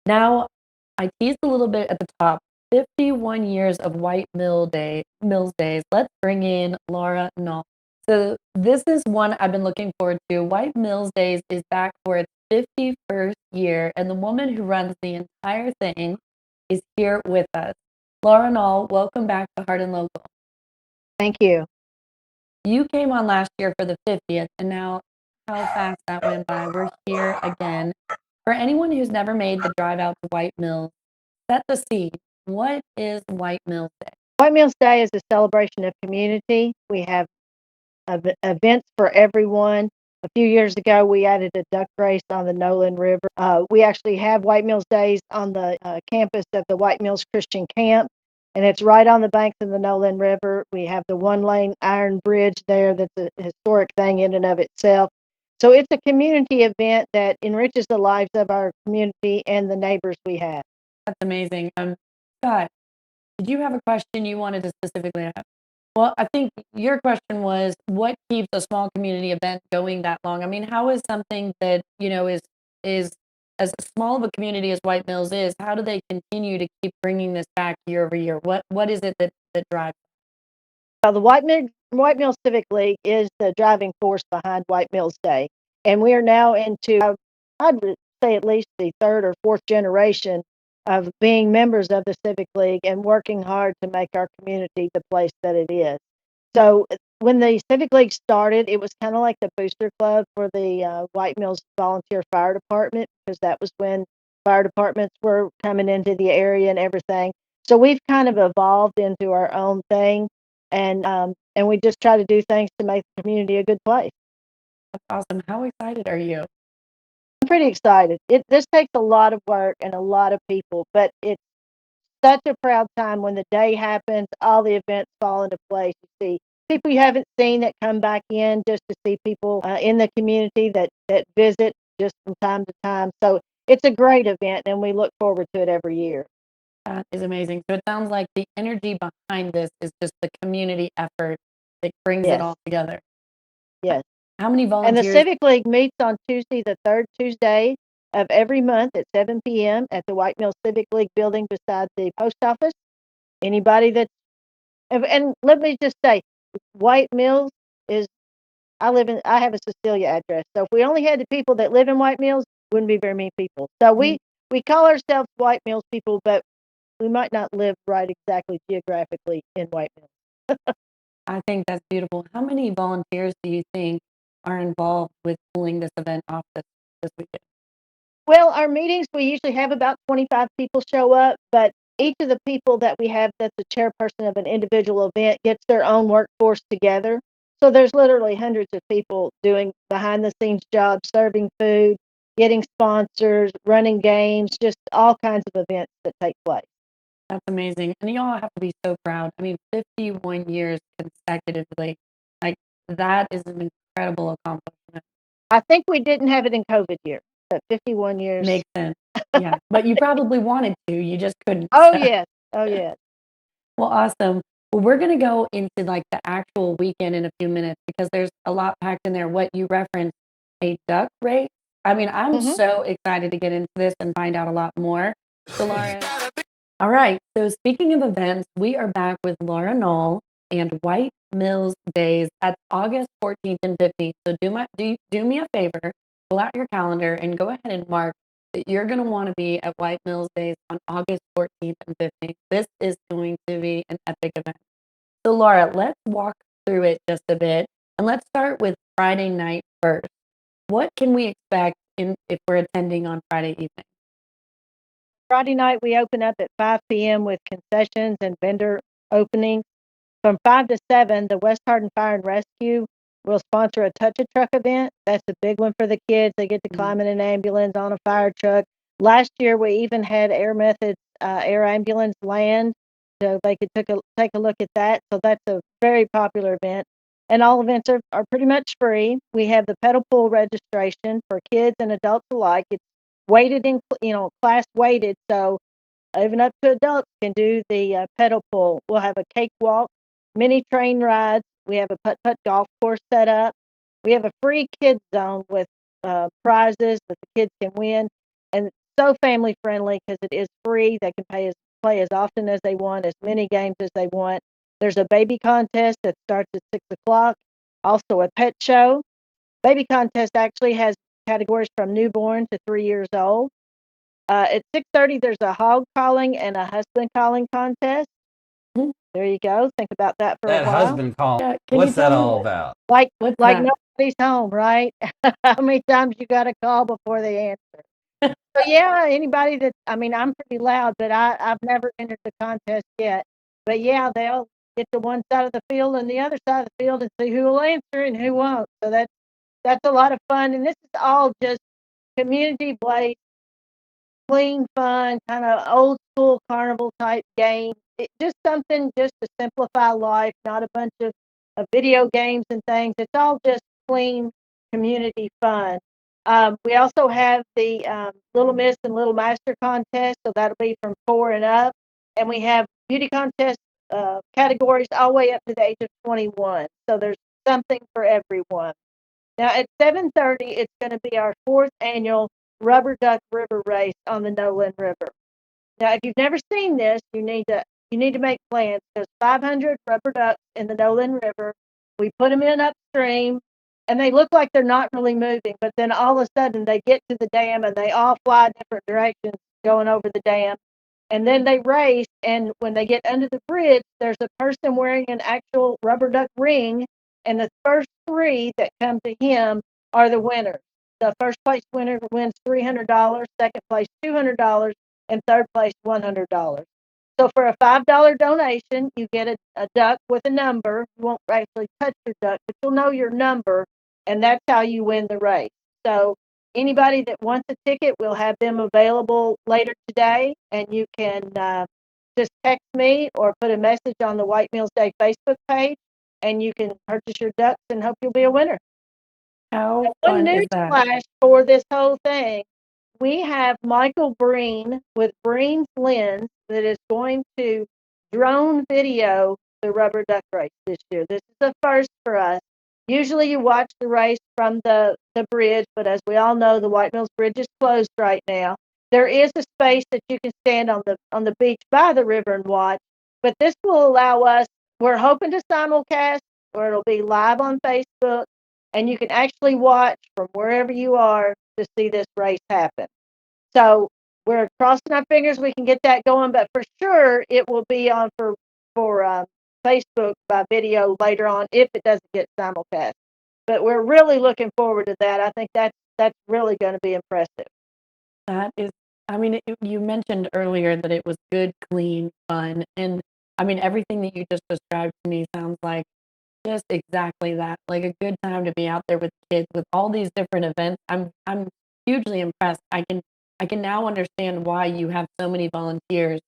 Now, I teased a little bit at the top. 51 years of Mills Days. Let's bring in Laura Nall. So this is one I've been looking forward to. White Mills Days is back for its 51st year, and the woman who runs the entire thing is here with us. Laura Nall, welcome back to Hardin Local. Thank you. You came on last year for the 50th, and now how fast that went by. We're here again. For anyone who's never made the drive out to White Mills, set the scene. What is White Mills Day? White Mills Day is a celebration of community. We have events for everyone. A few years ago, we added a duck race on the Nolan River. We actually have White Mills Days on the campus of the White Mills Christian Camp, and it's right on the banks of the Nolan River. We have the one-lane iron bridge there that's a historic thing in and of itself. So it's a community event that enriches the lives of our community and the neighbors we have. That's amazing. Scott, did you have a question you wanted to specifically ask? Well, I think your question was what keeps a small community event going that long? I mean, how is something that, is as small of a community as White Mills is, how do they continue to keep bringing this back year over year? What is it that drives? The White Mills Civic League is the driving force behind White Mills Day, and we are now into, I'd say at least the third or fourth generation of being members of the Civic League and working hard to make our community the place that it is. So when the Civic League started, it was kind of like the booster club for the White Mills Volunteer Fire Department because that was when fire departments were coming into the area and everything. So we've kind of evolved into our own thing, and we just try to do things to make the community a good place. That's awesome. How excited are you? I'm pretty excited. This takes a lot of work and a lot of people, but it's such a proud time when the day happens, all the events fall into place. You see people you haven't seen that come back in just to see people in the community that visit just from time to time. So it's a great event, and we look forward to it every year. That is amazing. So it sounds like the energy behind this is just the community effort that brings it Yes, all together. yes. How many And the volunteers? Civic League meets on Tuesday, the third Tuesday of every month at 7 p.m. at the White Mills Civic League building beside the post office. Anybody that's, and let me just say, White Mills is, I have a Cecilia address. So if we only had the people that live in White Mills, wouldn't be very many people. So we call ourselves White Mills people, but we might not live right exactly geographically in White Mills. I think that's beautiful. How many volunteers do you think are involved with pulling this event off this weekend? Well, our meetings, we usually have about 25 people show up, but each of the people that we have that's the chairperson of an individual event gets their own workforce together. So there's literally hundreds of people doing behind the scenes jobs, serving food, getting sponsors, running games, just all kinds of events that take place. That's amazing. And y'all have to be so proud. I mean, 51 years consecutively. Like that is an incredible accomplishment. I think we didn't have it in COVID year, but 51 years. Makes sense. Yeah. But you probably wanted to, you just couldn't. Oh, So. yes. Oh, yes. Well, awesome. Well, we're going to go into like the actual weekend in a few minutes because there's a lot packed in there. What you referenced, a duck race. I mean, I'm Hmm. so excited to get into this and find out a lot more. So, Laura, all right. So, speaking of events, we are back with Laura Knoll and White Mills Days at August 14th and 15th. So, do me a favor, pull out your calendar and go ahead and mark that you're going to want to be at White Mills Days on August 14th and 15th. This is going to be an epic event. So, Laura, let's walk through it just a bit, and let's start with Friday night first. What can we expect if we're attending on Friday evening? Friday night, we open up at 5 p.m. with concessions and vendor openings. From 5 to 7, the West Hardin Fire and Rescue will sponsor a Touch a Truck event. That's a big one for the kids. They get to Mm. climb in an ambulance on a fire truck. Last year, we even had Air Methods air ambulance land, so they could take a look at that. So that's a very popular event. And all events are pretty much free. We have the pedal pool registration for kids and adults alike. It's weighted in, class weighted, so even up to adults can do the pedal pull. We'll have a cakewalk, mini train rides. We have a putt-putt golf course set up. We have a free kids zone with prizes that the kids can win. And so family friendly because it is free. They can play as often as they want, as many games as they want. There's a baby contest that starts at 6 o'clock. Also, a pet show. Baby contest actually has categories from newborn to 3 years old. At 6:30, there's a hog calling and a husband calling contest. Mhm. There you go. Think about that for a That while. husband call. Yeah, can you What's that tell me all about? Like what's like that? nobody's home, right? How many times you got to call before they answer? So yeah, anybody that I mean, I'm pretty loud, but I've never entered the contest yet. But yeah, they'll get to one side of the field and the other side of the field and see who will answer and who won't. So that's a lot of fun, and this is all just community based, clean, fun, kind of old school carnival type game. Just something just to simplify life, not a bunch of video games and things. It's all just clean community fun. We also have the Little Miss and Little Master contest, so that'll be from 4 and up. And we have beauty contest categories all the way up to the age of 21. So there's something for everyone. Now at 7:30, it's going to be our fourth annual Rubber Duck River Race on the Nolan River. Now, if you've never seen this, you need to make plans. There's 500 rubber ducks in the Nolan River. We put them in upstream, and they look like they're not really moving, but then all of a sudden they get to the dam and they all fly different directions going over the dam. And then they race, and when they get under the bridge, there's a person wearing an actual rubber duck ring, and the first three that come to him are the winners. The first place winner wins $300, second place $200, and third place $100. So for a $5 donation, you get a duck with a number. You won't actually touch your duck, but you'll know your number, and that's how you win the race. So anybody that wants a ticket, we'll have them available later today, and you can just text me or put a message on the White Mills Day Facebook page, and you can purchase your ducks and hope you'll be a winner. How One fun is news that? flash for this whole thing. We have Michael Breen with Breen's Lens that is going to drone video the rubber duck race this year. This is a first for us. Usually you watch the race from the bridge, but as we all know, the White Mills Bridge is closed right now. There is a space that you can stand on the beach by the river and watch, but this will allow us, we're hoping to simulcast, or it'll be live on Facebook, and you can actually watch from wherever you are to see this race happen. So we're crossing our fingers we can get that going, but for sure it will be on for Facebook by video later on if it doesn't get simulcast. But we're really looking forward to that. I think that's really going to be impressive. That is, I mean, you mentioned earlier that it was good, clean, fun, and I mean, everything that you just described to me sounds like just exactly that, like a good time to be out there with kids with all these different events. I'm hugely impressed. I can now understand why you have so many volunteers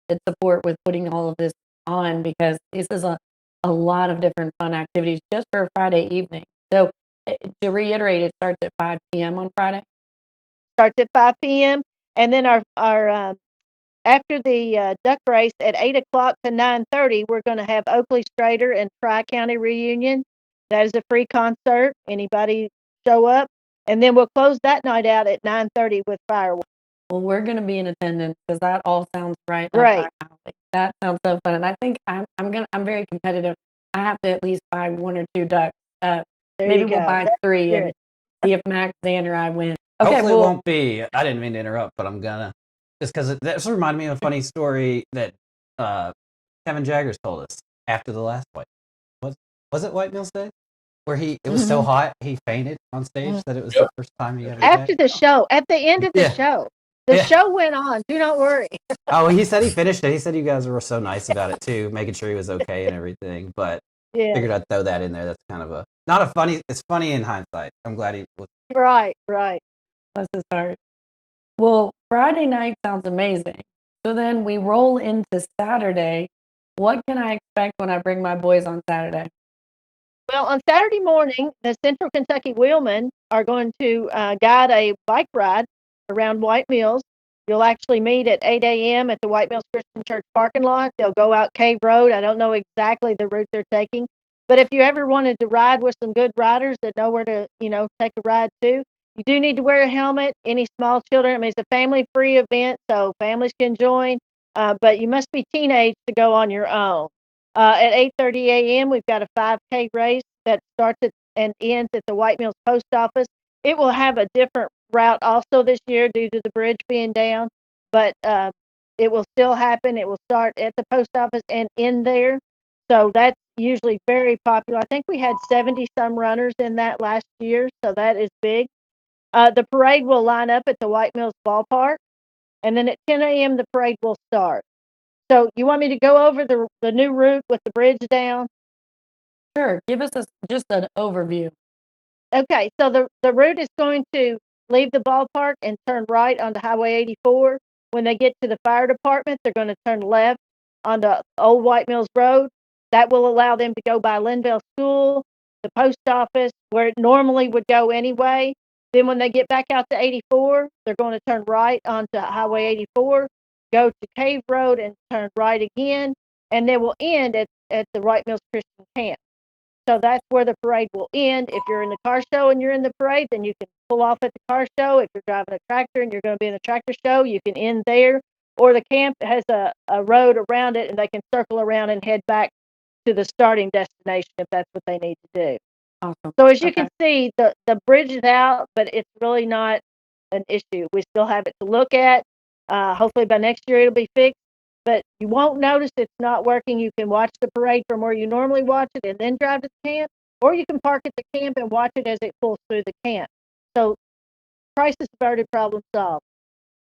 that support with putting all of this on because this is a lot of different fun activities just for a Friday evening. So to reiterate, it starts at 5 p.m. on Friday. Starts at 5 p.m. and then our after the duck race at 8 o'clock to 9:30, we're going to have Oakley Strader and Tri County reunion. That is a free concert. Anybody show up, and then we'll close that night out at 9:30 with fireworks. Well, we're gonna be in attendance because that all sounds right up Great. our alley. That sounds so fun, and I think I'm very competitive. I have to at least buy 1 or 2 ducks. There Maybe you we'll go. buy 3 and Good. see if Max, Zan, or I win. Okay, Hopefully, it well, won't be. I didn't mean to interrupt, but I'm gonna. Just because this reminded me of a funny story that uh, Kevin Jaggers told us after the last White. Was was it White Mills Day? Where it was so hot he fainted on stage that it was the first time he ever did. After the show, at the end of the Yeah, show, the yeah. show went on. Do not worry. Oh, he said he finished it. He said you guys were so nice about it too, making sure he was okay and everything. But Yeah. figured I'd throw that in there. That's kind of a not a funny. It's funny in hindsight. I'm glad he was. Right. Right. bless his heart. Well, Friday night sounds amazing. So then we roll into Saturday. What can I expect when I bring my boys on Saturday? Well, on Saturday morning, the Central Kentucky Wheelmen are going to guide a bike ride around White Mills. You'll actually meet at 8 a.m. at the White Mills Christian Church parking lot. They'll go out Cave Road. I don't know exactly the route they're taking, but if you ever wanted to ride with some good riders that know where to, take a ride to, You do need to wear a helmet. Any small children, I mean, it's a family-free event, so families can join, but you must be teenage to go on your own. At 8:30 a.m., we've got a 5K race that starts at and ends at the White Mills Post Office. It will have a different route also this year due to the bridge being down, but it will still happen. It will start at the post office and end there. So that's usually very popular. I think we had 70 some runners in that last year, so that is big. The parade will line up at the White Mills Ballpark, and then at 10 a.m. the parade will start. So you want me to go over the new route with the bridge down? Sure. Give us just an overview. Okay, so the route is going to leave the ballpark and turn right onto Highway 84. When they get to the fire department, they're gonna turn left onto Old White Mills Road. That will allow them to go by Linville School, the post office, where it normally would go anyway. Then when they get back out to 84, they're gonna turn right onto Highway 84, go to Cave Road and turn right again, and they will end at the White Mills Christian Camp. So that's where the parade will end. If you're in the car show and you're in the parade, then you can pull off at the car show. If you're driving a tractor and you're going to be in the tractor show, you can end there. Or the camp has a road around it and they can circle around and head back to the starting destination if that's what they need to do. Awesome. So as you Okay. can see, the bridge is out, but it's really not an issue. We still have it to look at. Hopefully by next year it'll be fixed, but you won't notice it's not working. You can watch the parade from where you normally watch it and then drive to the camp, or you can park at the camp and watch it as it pulls through the camp. So crisis averted, problem solved.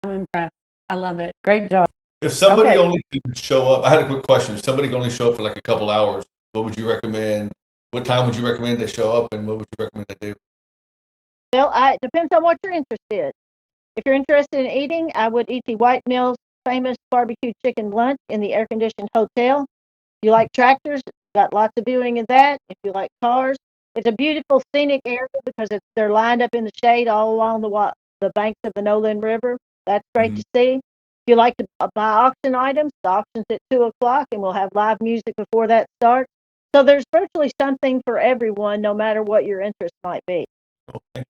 I'm impressed. I love it. Great job. If somebody Okay. only could show up, I had a quick question. If somebody could only show up for like a couple hours, what would you recommend? What time would you recommend they show up, and what would you recommend they do? Well, it depends on what you're interested. If you're interested in eating, I would eat the White Mills famous barbecue chicken lunch in the air-conditioned hotel. If you like tractors, got lots of viewing of that. If you like cars, it's a beautiful scenic area because they're lined up in the shade all along the banks of the Nolan River. That's great to see. If you like to buy auction items, the auction's at 2 o'clock, and we'll have live music before that starts. So there's virtually something for everyone, no matter what your interest might be. Okay.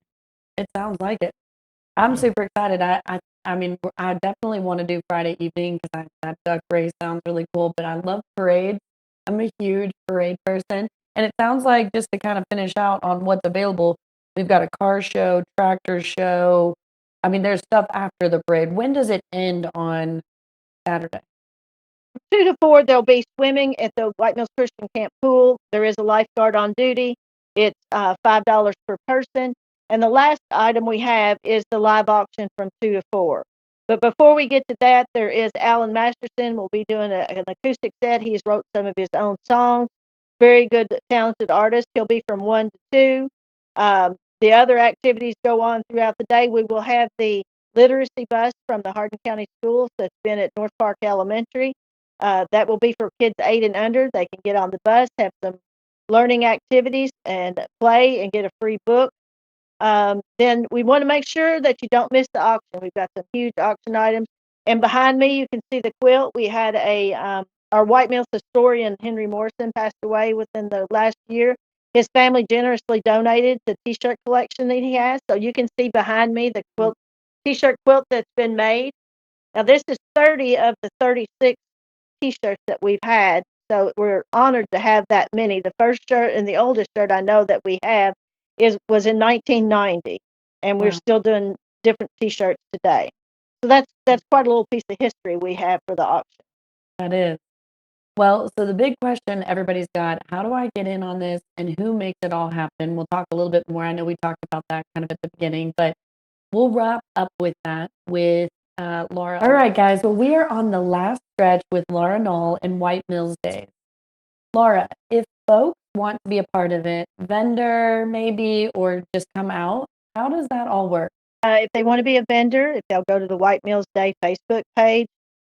It sounds like it. I'm Yeah. super excited. I mean, I definitely want to do Friday evening because that duck race sounds really cool. But I love parades. I'm a huge parade person, and it sounds like just to kind of finish out on what's available, we've got a car show, tractor show. I mean, there's stuff after the parade. When does it end on Saturday? 2 to 4, there'll be swimming at the White Mills Christian Camp pool. There is a lifeguard on duty. It's $5 per person. And the last item we have is the live auction from 2 to 4. But before we get to that, there is Alan Masterson will be doing an acoustic set. He's wrote some of his own songs. Very good, talented artist. He'll be from 1 to 2. The other activities go on throughout the day. We will have the literacy bus from the Hardin County Schools that's been at North Park Elementary. That will be for kids 8 and under. They can get on the bus, have some learning activities, and play and get a free book. Then we want to make sure that you don't miss the auction. We've got some huge auction items. And behind me, you can see the quilt. We had our White Mills historian, Henry Morrison, passed away within the last year. His family generously donated the t-shirt collection that he has. So you can see behind me the t-shirt quilt that's been made. Now, this is 30 of the 36 t-shirts that we've had. So we're honored to have that many. The first shirt and the oldest shirt I know that we have was in 1990, and we're Wow. still doing different t-shirts today. So that's quite a little piece of history we have for the auction. That is. Well, so the big question everybody's got, how do I get in on this and who makes it all happen? We'll talk a little bit more. I know we talked about that kind of at the beginning, but we'll wrap up with that with Laura. All right, guys. Well, we are on the last stretch with Laura Nall and White Mills Days. Laura, if folks want to be a part of it, vendor maybe, or just come out, how does that all work? If they want to be a vendor, if they'll go to the White Mills Day Facebook page,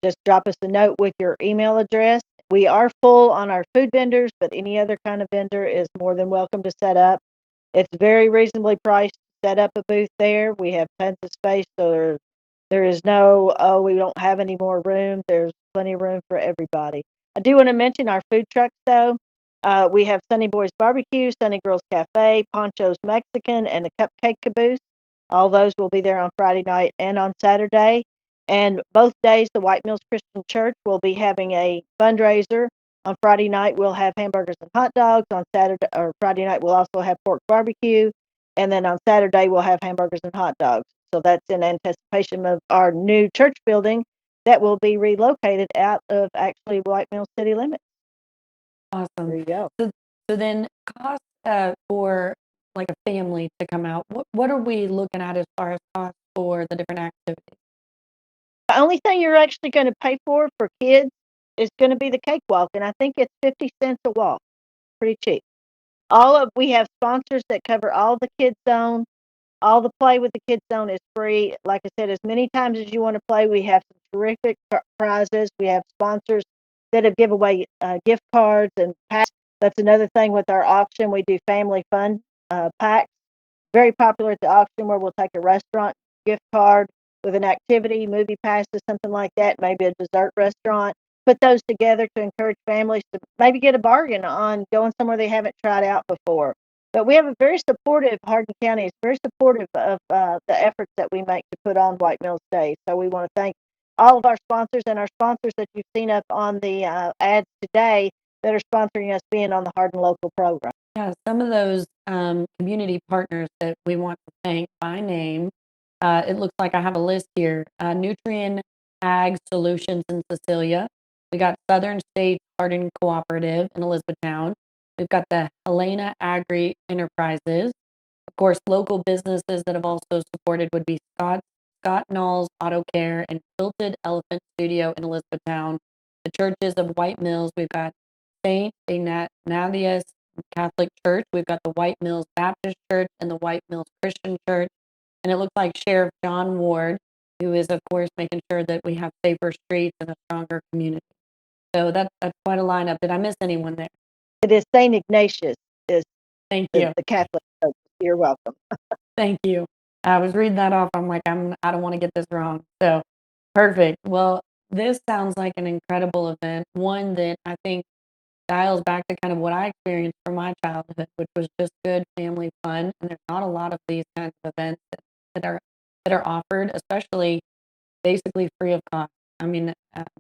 just drop us a note with your email address. We are full on our food vendors, but any other kind of vendor is more than welcome to set up. It's very reasonably priced to set up a booth there. We have tons of space, so there is no, oh, we don't have any more room. There's plenty of room for everybody. I do want to mention our food trucks, though. We have Sunny Boys Barbecue, Sunny Girls Cafe, Poncho's Mexican, and the Cupcake Caboose. All those will be there on Friday night and on Saturday. And both days, the White Mills Christian Church will be having a fundraiser. On Friday night, we'll have hamburgers and hot dogs. On Saturday or Friday night, we'll also have pork barbecue. And then on Saturday, we'll have hamburgers and hot dogs. So that's in anticipation of our new church building that will be relocated out of actually White Mills city limits. There Awesome. you go. So then cost for like a family to come out, what are we looking at as far as cost for the different activities? The only thing you're actually going to pay for kids is going to be the cakewalk, and I think it's 50 cents a walk. Pretty cheap. We have sponsors that cover all the kids zone. All the play with the kids zone is free. Like I said, as many times as you want to play, we have some terrific prizes. We have sponsors that have give away gift cards and packs. That's another thing with our auction. We do family fun packs. Very popular at the auction where we'll take a restaurant gift card with an activity, movie passes, something like that, maybe a dessert restaurant. Put those together to encourage families to maybe get a bargain on going somewhere they haven't tried out before. But we have a very supportive, Hardin County is very supportive of the efforts that we make to put on White Mills Day. So we want to thank all of our sponsors and our sponsors that you've seen up on the ads today that are sponsoring us being on the Hardin Local program. Yeah, some of those community partners that we want to thank by name. It looks like I have a list here. Nutrient Ag Solutions in Cecilia. We got Southern State Garden Cooperative in Elizabethtown. We've got the Helena Agri Enterprises. Of course, local businesses that have also supported would be Scott Nall's Auto Care and Quilted Elephant Studio in Elizabethtown. The churches of White Mills, we've got Saint Ignatius Catholic Church. We've got the White Mills Baptist Church and the White Mills Christian Church. And it looks like Sheriff John Ward, who is, of course, making sure that we have safer streets and a stronger community. So that's quite a lineup. Did I miss anyone there? It is St. Ignatius is Thank you. the Catholic Church. You're welcome. Thank you. I was reading that off. I'm like, I don't want to get this wrong. So perfect. Well, this sounds like an incredible event. One that I think dials back to kind of what I experienced from my childhood, which was just good family fun. And there's not a lot of these kinds of events that are offered, especially basically free of cost. I mean,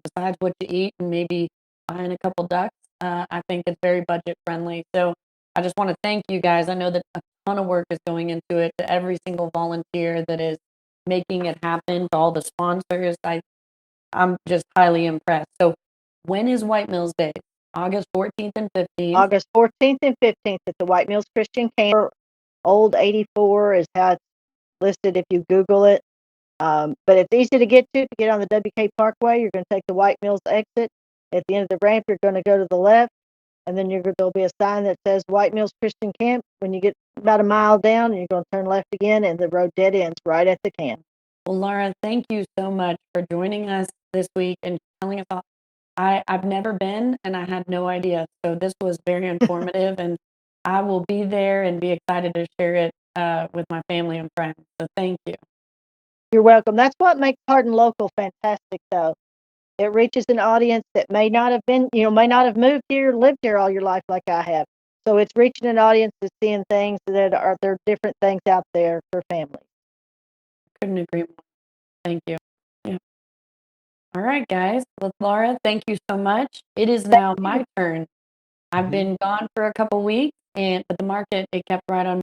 besides what you eat and maybe buying a couple ducks, I think it's very budget friendly. So I just want to thank you guys. I know that a ton of work is going into it, to every single volunteer that is making it happen, to all the sponsors. I'm just highly impressed. So when is White Mills Day? August 14th and 15th. August 14th and 15th at the White Mills Christian Camp. Old 84 is how it's listed if you Google it. But it's easy to get to. To get on the WK Parkway, you're going to take the White Mills exit. At the end of the ramp, you're going to go to the left, and then there'll be a sign that says White Mills Christian Camp. When you get about a mile down, you're going to turn left again, and the road dead ends right at the camp. Well, Laura, thank you so much for joining us this week and telling us all. I've never been, and I had no idea. So this was very informative, and I will be there and be excited to share it with my family and friends. So thank you. You're welcome. That's what makes Hardin Local fantastic, though. It reaches an audience that may not have may not have moved here, lived here all your life like I have. So it's reaching an audience that's seeing things there are different things out there for families. Couldn't agree more. Thank you. Yeah. All right, guys. Well, Laura, thank you so much. It is now my turn. I've been gone for a couple weeks, but the market, it kept right on